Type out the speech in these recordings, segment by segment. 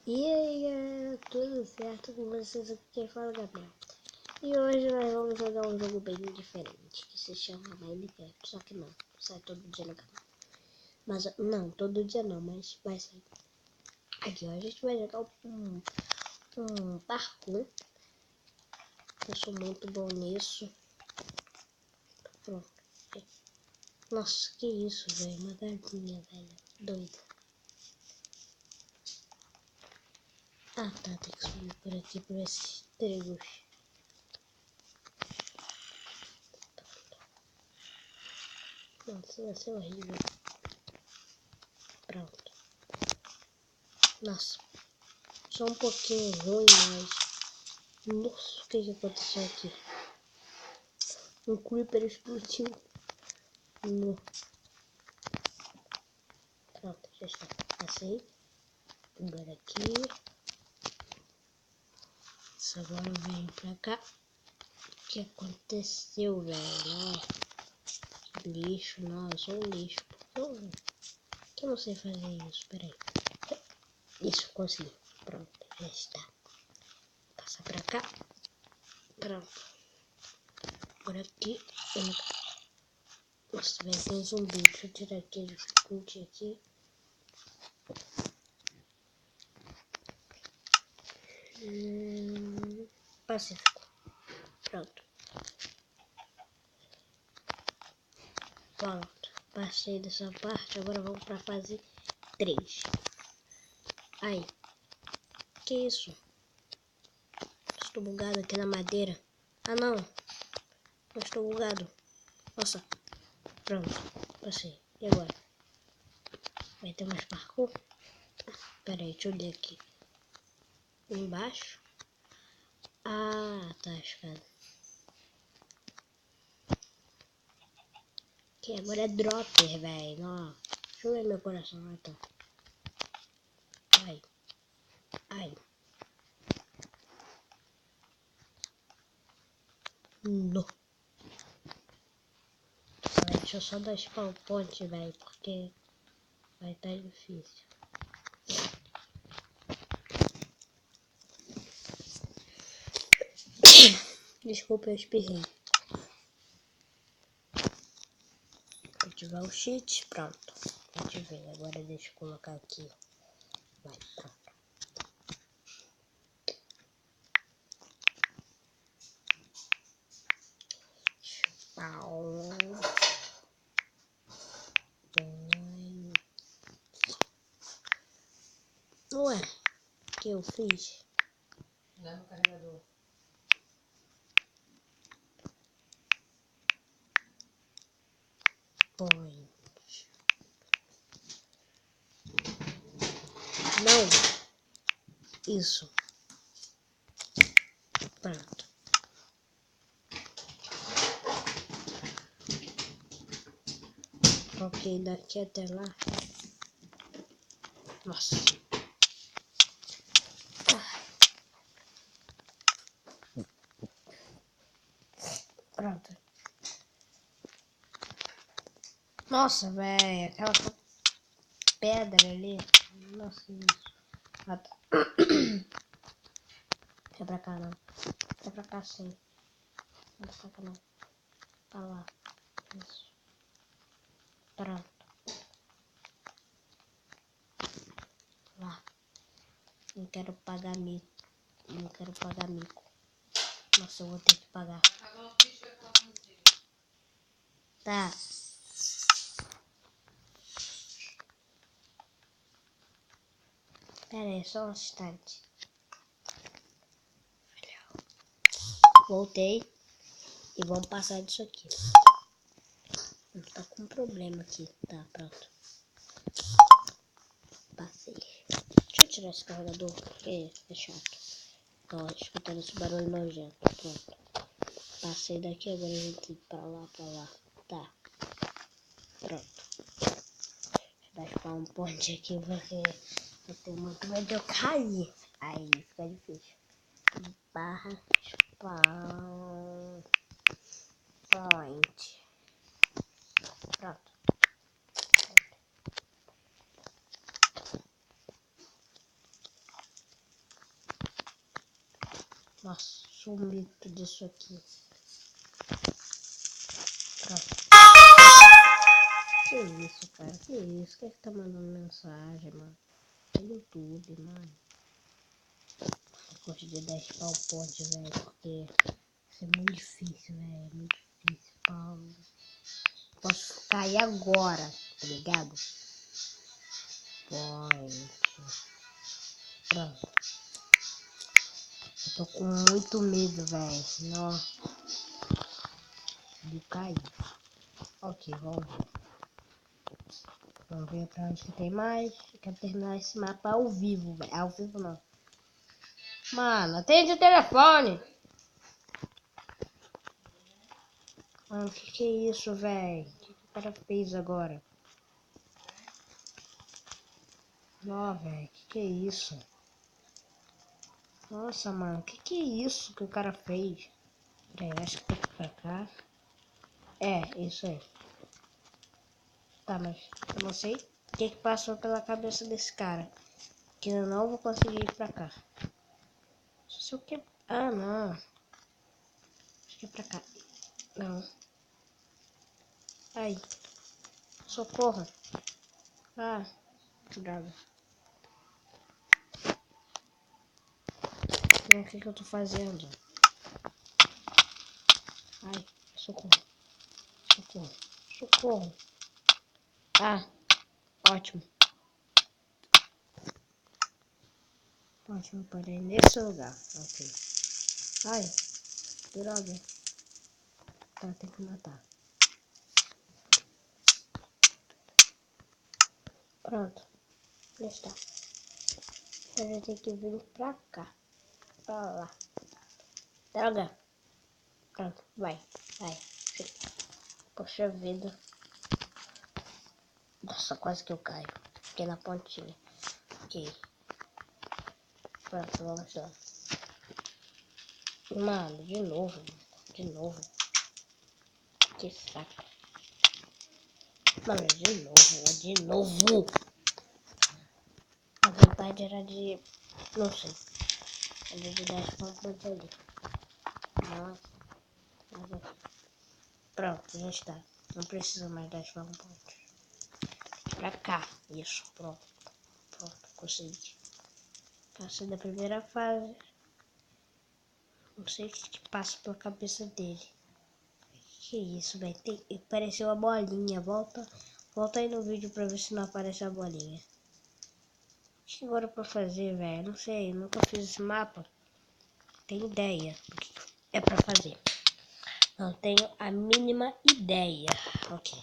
E aí galera, tudo certo com vocês? Aqui quem fala é Gabriel. E hoje nós vamos jogar um jogo bem diferente, que se chama Minecraft, só que não, sai todo dia no canal. Mas, não, todo dia não, mas vai sair. Aqui, ó, a gente vai jogar um parkour. Eu sou muito bom nisso. Pronto. Nossa, que isso, velho, uma galinha, velho, doida. Ah, tá, tem que subir por aqui, por esses tregos. Nossa, vai ser horrível. Pronto. Nossa, só um pouquinho ruim, mas... Nossa, o que aconteceu aqui? Um creeper explodiu. No... Pronto, já está. Passei. Agora aqui. Agora eu venho pra cá. O que aconteceu, velho? Lixo, não, eu sou um lixo. Que eu não sei fazer isso, peraí. Isso, consegui. Pronto, já está. Passa pra cá. Pronto. Agora aqui. Nossa, vai ter um zumbi. Deixa eu tirar aqui a dificuldade aqui. Pacífico. Pronto. Pronto. Passei dessa parte. Agora vamos pra fase 3. Aí. Que isso? Estou bugado aqui na madeira. Ah, não. Eu estou bugado. Nossa. Pronto. Passei. E agora? Vai ter mais parkour? Pera aí, deixa eu ler aqui. Embaixo. Ah, tá, a escada. Que agora é dropper, velho. Deixa eu ver meu coração. Ah, tá. Ai. Ai. Não. Deixa eu só dar spawn point, velho, porque vai estar difícil. Desculpa, eu espirrei. Ativar o cheat, pronto. Ativei, agora deixa eu colocar aqui. Vai, pronto. Ué, o que eu fiz? Leva o carregador. Point. Não. Isso. Pronto. Ok, daqui até lá. Nossa. Pronto. Nossa, velho. Aquela pedra ali. Nossa, isso. Ah, tá. É pra cá, não. É pra cá, sim. Não é pra cá, não. Pra lá. Isso. Pronto. Lá. Não quero pagar mico. Não quero pagar mico. Nossa, eu vou ter que pagar. Tá. Pera aí, só um instante. Voltei. E vamos passar disso aqui. Tá com um problema aqui. Tá, pronto. Passei. Deixa eu tirar esse carregador, porque é chato. Tô escutando esse barulho nojento. Pronto. Passei daqui, agora a gente tem que ir pra lá, pra lá. Tá. Pronto. Deixa eu dar spawn point aqui, porque eu tenho muito medo de eu cair. Aí fica difícil. Barra spawn point. Pronto. Nossa, sumiu tudo isso aqui. Pronto. Que isso, cara? Que isso? Quem é que tá mandando mensagem, mano? É YouTube, mano. Eu gosto de dar ponte, velho, porque isso é muito difícil, velho. É muito difícil, Paulo. Posso cair agora, tá ligado? Pode. Pronto. Eu tô com muito medo, velho. Nossa. De cair. Ok, vamos ver. Vamos ver pra onde que tem mais. Eu quero terminar esse mapa ao vivo, velho. Ao vivo não. Mano, atende o telefone. Mano, que é isso, velho? O que o cara fez agora? Ó, velho, que é isso? Nossa, mano, que é isso que o cara fez? Peraí, acho que tem que ir pra cá. É, isso aí. Tá, mas eu não sei o que passou pela cabeça desse cara. Que eu não vou conseguir ir pra cá. Só que... Ah, não. Acho que é pra cá. Não. Ai. Socorro. Ah, que droga. O que eu tô fazendo? Ai, socorro. Socorro. Socorro. Ah, ótimo. Ótimo, parei nesse lugar. Ok. Ai, droga. Tá, tem que matar. Pronto. Já está. Agora tem que vir pra cá. Pra lá. Droga. Pronto, vai. Vai. Sim. Poxa vida. Nossa, quase que eu caio. Fiquei na pontinha. Ok. Pronto, vamos lá. Mano, de novo. De novo. Que saco. Mano, de novo. A vontade era de... Não sei. Era de dar pontos ali. Nossa. Pronto, já está. Não precisa mais dar pontos. Pra cá. Isso, pronto. Pronto, consegui. Passei da primeira fase. Não sei o que passa pela cabeça dele. Que isso, velho? Apareceu a bolinha. Volta aí no vídeo pra ver se não aparece a bolinha. O que agora pra fazer, velho? Não sei, nunca fiz esse mapa. Tenho ideia do que é pra fazer. Não tenho a mínima ideia. Ok,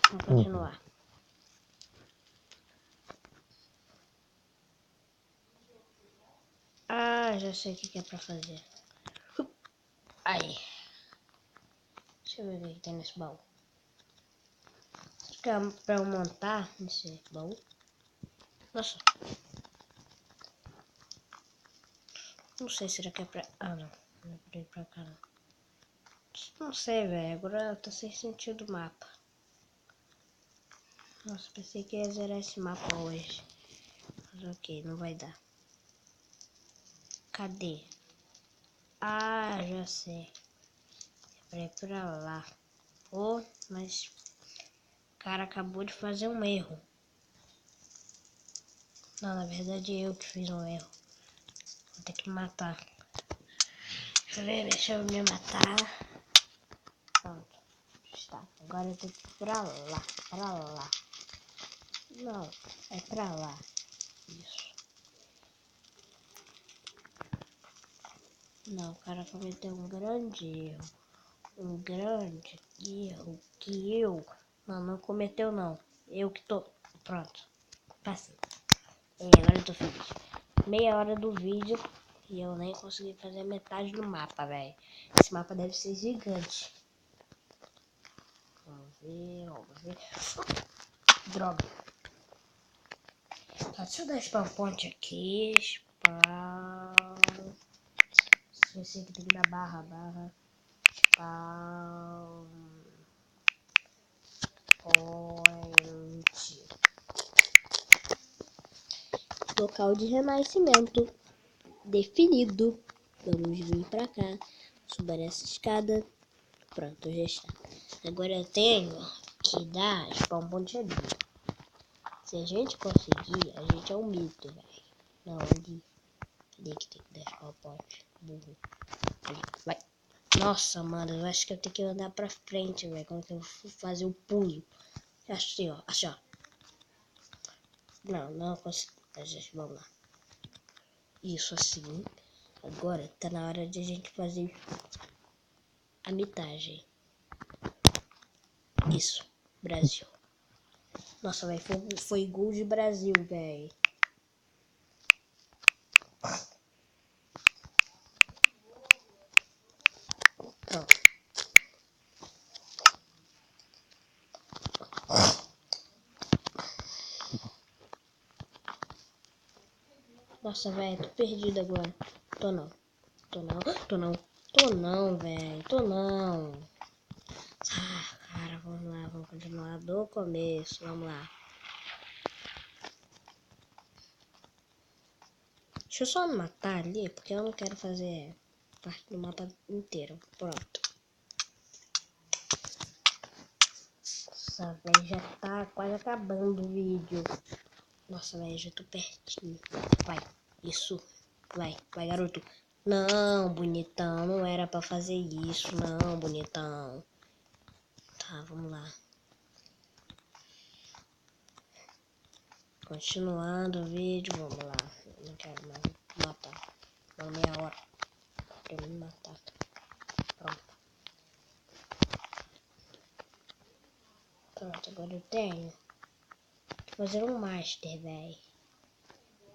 vamos continuar. Ah, já sei o que é pra fazer. Aí. Deixa eu ver o que tem nesse baú. Acho que é pra eu montar nesse baú. Nossa. Não sei se era pra... Ah, não. Não é pra ir pra cá, não. Não sei, velho. Agora eu tô sem sentido do mapa. Nossa, pensei que ia zerar esse mapa hoje. Mas ok, não vai dar. Cadê? Ah, já sei. É pra ir pra lá. Oh, mas... O cara acabou de fazer um erro. Não, na verdade eu que fiz um erro. Vou ter que me matar. Deixa eu me matar. Pronto. Está. Agora eu tenho que ir pra lá. Pra lá. Não, é pra lá. Isso. Não, o cara cometeu um grande erro. Um grande erro que eu... Não cometeu não. Eu que tô... Pronto. Passei. Agora eu tô feliz. Meia hora do vídeo e eu nem consegui fazer metade do mapa, velho. Esse mapa deve ser gigante. Vamos ver. Droga. Tá, deixa eu dar spawn point aqui. Spawn. Esqueci que tem que dar barra. Spawn point. Local de renascimento definido. Vamos vir pra cá. Subir essa escada. Pronto, já está. Agora eu tenho que dar spawn point ali. Se a gente conseguir, a gente é um mito, velho. Não, ali. Ali que tem que dar spawn point. Burro. Ali, vai. Nossa, mano, eu acho que eu tenho que andar pra frente, velho. Quando eu for fazer o pulo. Assim, ó. Assim, ó. Não consigo. Vamos lá. Isso assim. Agora tá na hora de a gente fazer a mitagem. Isso. Brasil. Nossa, velho. Foi gol de Brasil, velho. Pronto. Nossa, velho. Tô perdido agora. Tô não, velho. Tô não. Ah, cara, vamos lá. Vamos continuar do começo. Vamos lá. Deixa eu só matar ali, porque eu não quero fazer parte do mapa inteiro. Pronto. Nossa, velho, já tá quase acabando o vídeo. Nossa, velho, já tô pertinho. Vai, isso. Vai, garoto. Não, bonitão, não era pra fazer isso, não, bonitão. Tá, vamos lá. Continuando o vídeo, vamos lá. Eu não quero mais matar. Uma meia hora pra me matar. Pronto. Pronto, agora eu tenho que fazer um master, velho.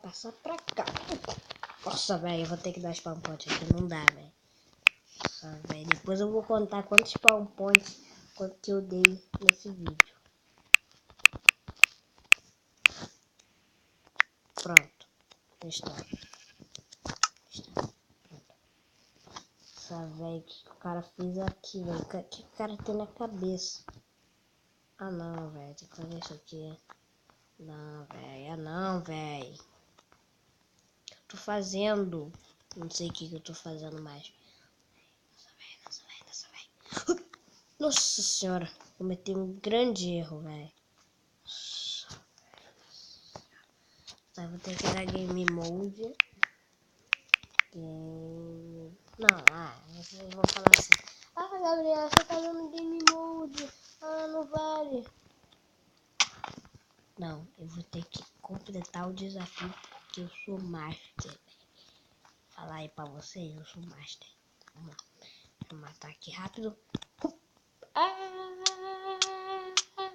Passar pra cá. Nossa, velho, eu vou ter que dar spawn point aqui. Não dá, velho. Nossa, velho. Depois eu vou contar quantos spawn points que eu dei nesse vídeo. Pronto. Está. Pronto. Nossa, velho, o que o cara fez aqui, velho? O que o cara tem na cabeça? Ah, não, velho. Tem que fazer isso aqui. Não, velho. Ah, não, velho. Tô fazendo. Não sei o que eu tô fazendo mais. Nossa, velho. Nossa senhora. Cometi um grande erro, velho. Tá, vou ter que dar game mode. Não, vocês vão falar assim. Ah, Gabriel, você tá dando game mode. Ah, não vale. Não, eu vou ter que completar o desafio porque eu sou master. Falar aí pra vocês, eu sou master. Vamos lá. Vou matar aqui rápido.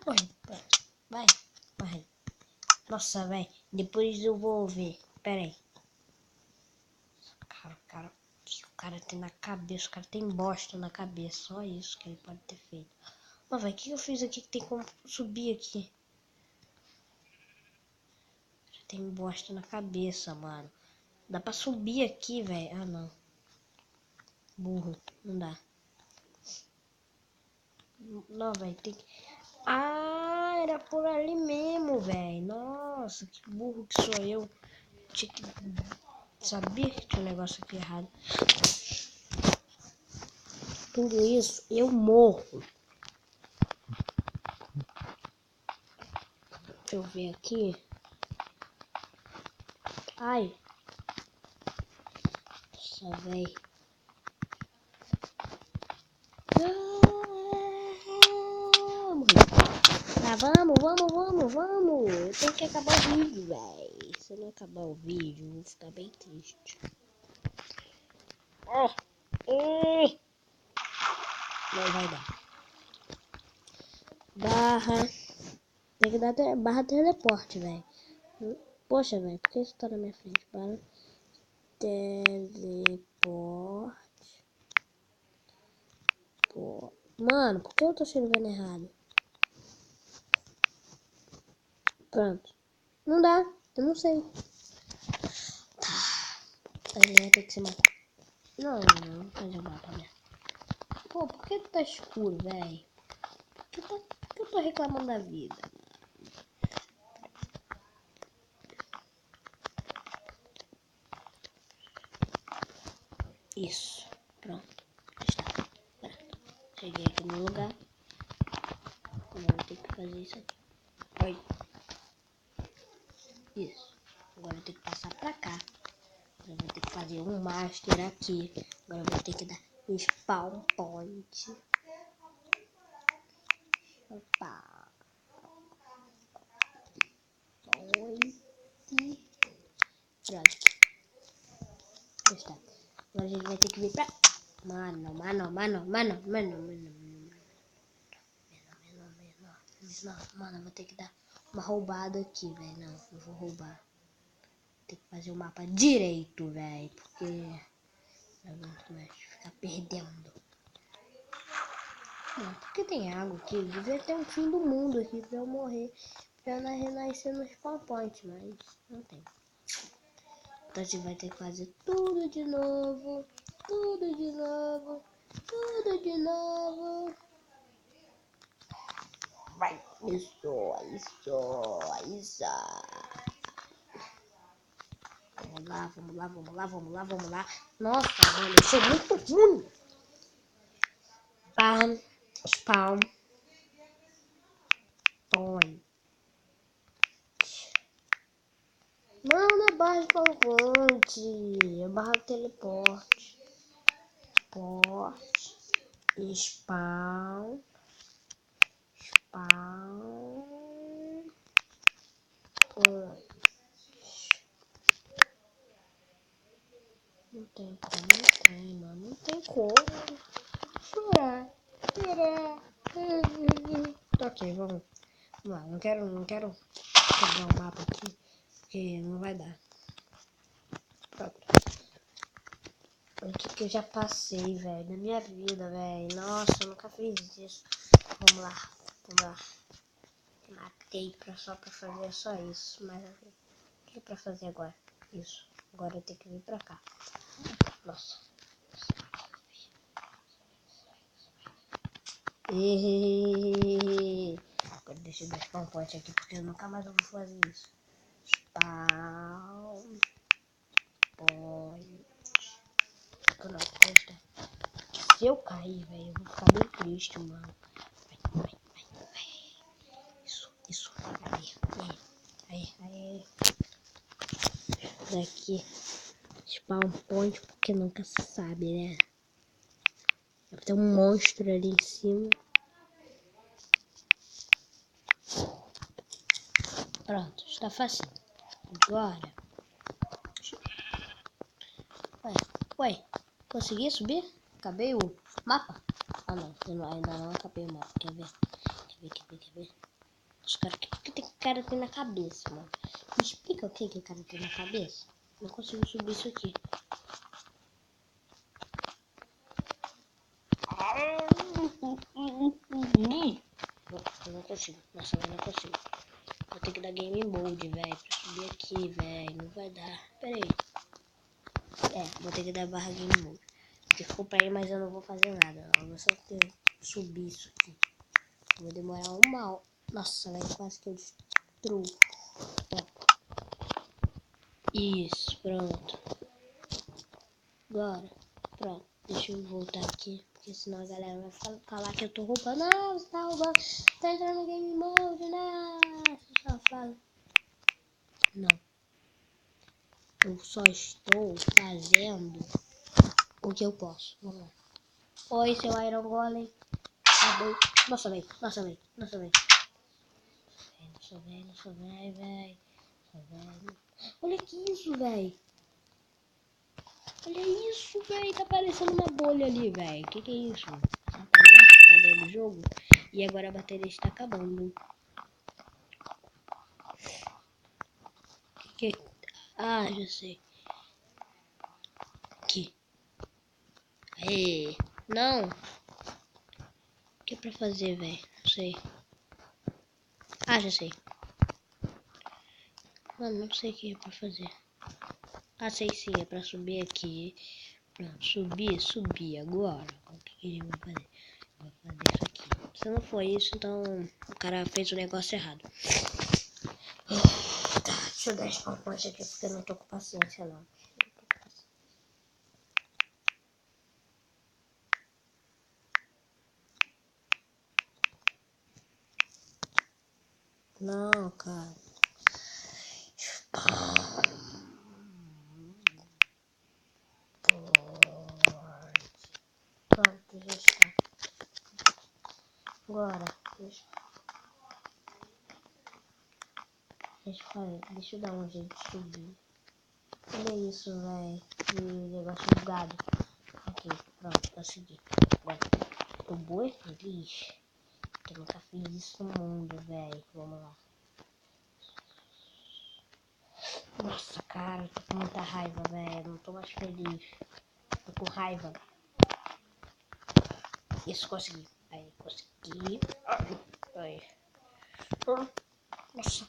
Morre. Vai. Nossa, velho. Depois eu vou ver. Pera aí. Cara, o cara tem na cabeça. O cara tem bosta na cabeça. Só isso que ele pode ter feito. Mas, velho, o que eu fiz aqui que tem como subir aqui? Tem bosta na cabeça, mano. Dá pra subir aqui, velho. Ah, não. Burro. Não dá. Não, velho. Tem que... Ah, era por ali mesmo, velho. Nossa, que burro que sou eu. Tinha que... Sabia que tinha um negócio aqui errado. Tudo isso, eu morro. Deixa eu ver aqui. Ai. Nossa, velho. Tá, vamos. Eu tenho que acabar o vídeo, velho. Se eu não acabar o vídeo, eu vou ficar bem triste. Não vai dar. Barra. Tem que dar barra teleporte, velho. Poxa, velho, por que isso tá na minha frente? Barra teleporte. Pô. Mano, por que eu tô escrevendo errado? Pronto. Não dá, eu não sei. A gente vai ter que se matar. Não, mas eu mato mesmo. Pô, por que tá escuro, velho? Por que eu tô reclamando da vida? Isso. Pronto. Está. Pronto. Cheguei aqui no lugar. Agora eu tenho que fazer isso aqui. Oi. Isso. Agora eu tenho que passar pra cá. Agora eu vou ter que fazer um master aqui. Agora eu vou ter que dar spawn point. Opa. Point. Pronto. Está. Agora a gente vai ter que vir pra... Mano. Mano, eu vou ter que dar uma roubada aqui, velho. Não vou roubar. Tem que fazer o mapa direito, velho. Porque não aguento mais ficar perdendo. Não, porque tem água aqui. Devia ter um fim do mundo aqui pra eu morrer. Pra eu renascer no spawn point, mas não tem. Então a gente vai ter que fazer tudo de novo. Tudo de novo. Tudo de novo. Vai. Isso. Vamos lá. Nossa, mano, eu sou muito ruim. Spawn point. Não é barra de spawn point. É barra de teleporte. Spawn. Point. Não tem como, não tem como. Chorar. Ok, vamos lá. Não quero quebrar o mapa aqui, porque não vai dar. Pronto. O que eu já passei, velho, na minha vida, velho. Nossa, eu nunca fiz isso. Vamos lá. Matei só pra fazer só isso. Mas o que é pra fazer agora? Isso. Agora eu tenho que vir pra cá. Nossa. Agora deixa eu deixar um pote aqui, porque eu nunca mais vou fazer isso. Spawn point. Pronto, se eu cair, velho, eu vou ficar bem triste, mano. Vai. Isso. Aí. Daqui. Spawn point, porque nunca se sabe, né? Deve ter um monstro ali em cima. Pronto, está fácil. Agora. Ué, consegui subir? Acabei o mapa? Ah não, ainda não acabei o mapa. Quer ver? Os caras, o que o cara tem na cabeça, mano? Me explica o que o cara tem na cabeça. Não consigo subir isso aqui. Eu não consigo. Nossa, eu não consigo. Vou ter que dar game mode, velho, pra subir aqui, velho. Não vai dar. Pera aí. Vou ter que dar barra game mode. Se for pra ir, mas eu não vou fazer nada. Eu vou só ter que subir isso aqui. Vou demorar uma hora. Nossa, velho, quase que eu destruo. Isso, pronto. Agora, pronto. Deixa eu voltar aqui, porque senão a galera vai falar que eu tô roubando. Não, você tá roubando. Tá entrando no game mode, não. Você só fala. Não. Eu só estou fazendo o que eu posso. Vamos lá. Oi, seu Iron Golem. Acabou. Nossa, velho. Não sou velho. Olha que isso, velho. Olha isso, velho. Tá parecendo uma bolha ali, velho. Que é isso? Essa paleta tá dentro do jogo. E agora a bateria está acabando. Ah, já sei. Aqui. Aê. Não. O que é pra fazer, velho? Não sei. Ah, já sei. Mano, não sei o que é pra fazer. Ah, sei sim. É pra subir aqui. Pronto, subir. Agora, o que ele vai fazer? Vai fazer isso aqui. Se não for isso, então o cara fez o negócio errado. Tá, deixa eu dar spawn point aqui, porque eu não tô com paciência, não. Não, cara. Pronto, já está. Agora, deixa eu dar um jeito de subir. Olha isso, velho. Que negócio bugado. Ok, pronto, consegui. Agora, tô boa feliz. Eu nunca fiz isso no mundo, velho. Vamos lá. Nossa, cara, eu tô com muita raiva, velho. Não tô mais feliz. Tô com raiva. Isso, consegui. Aí, consegui. Aí. Nossa.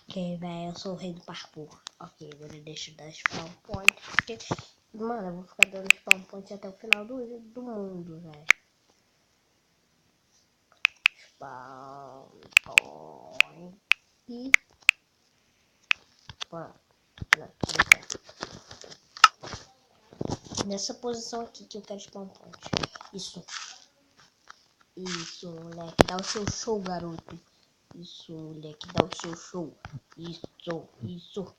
Ok, velho, eu sou o rei do parkour. Ok, agora deixa eu dar spawn point. Porque, mano, eu vou ficar dando spawn point até o final do mundo, velho. Spawn point. E... Pronto. Nessa posição aqui que eu quero spawn point. Isso. Isso, moleque. Dá o seu show, garoto. Isso, moleque. Dá o seu show. Isso.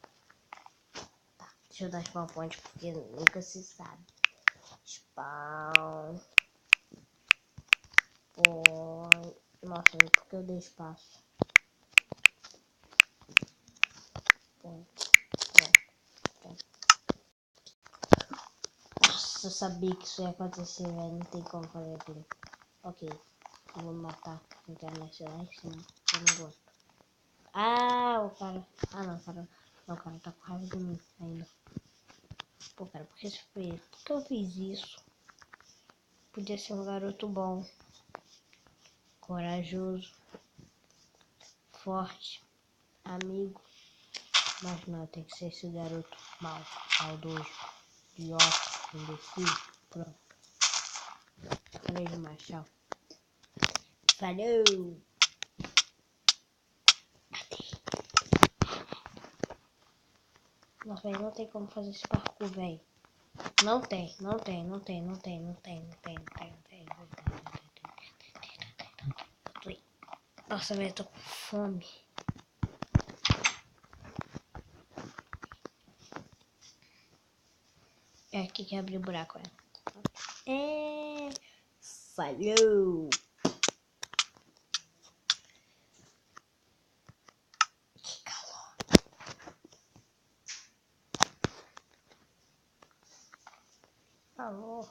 Tá, deixa eu dar spawn point porque nunca se sabe. Spawn point. Nossa, por que eu dei espaço? Point. Nossa, eu sabia que isso ia acontecer, velho. Não tem como fazer aquilo. Ok. Eu vou matar. Não quero nascer lá em cima. Eu não gosto. Ah, o cara. Ah, não, cara. Não, o cara tá com raiva de mim ainda. Pô, cara, por que isso foi? Por que eu fiz isso? Podia ser um garoto bom, corajoso, forte, amigo. Mas não, tem que ser esse garoto maldoso, idiota, imbecil. Pronto. Falei demais, tchau. Falou! Nossa, velho, não tem como fazer esse parkour, velho. Não tem. Nossa, velho, eu tô com fome. É aqui que abre o buraco, falhou! Que calor! Calor!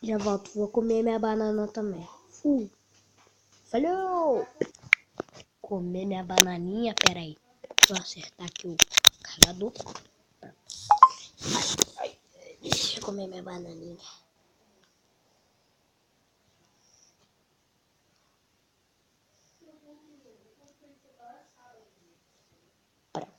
Já volto, vou comer minha banana também. Falhou! Comer minha bananinha, peraí. Deixa eu acertar aqui o carregador. Deixa eu comer minha bananinha. Pronto.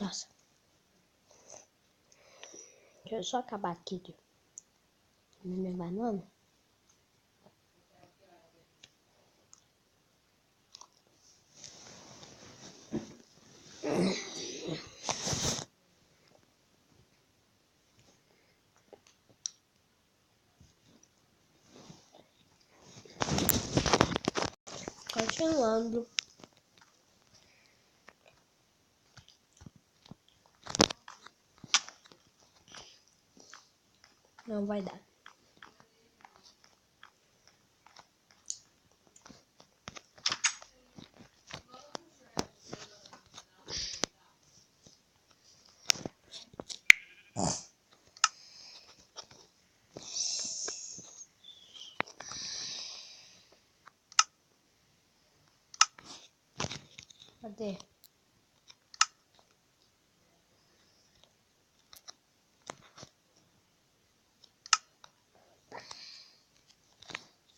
Nossa. Deixa eu só acabar aqui de comer minha banana. Continuando. Não vai dar. Cadê?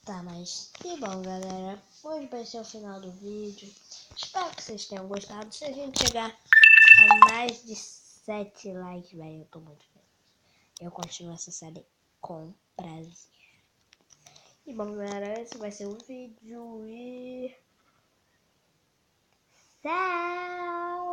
Tá, mas que bom, galera. Hoje vai ser o final do vídeo. Espero que vocês tenham gostado. Se a gente chegar a mais de 7 likes, velho, eu tô muito feliz. Eu continuo essa série com prazer. E bom, galera, esse vai ser o vídeo e... Tchau!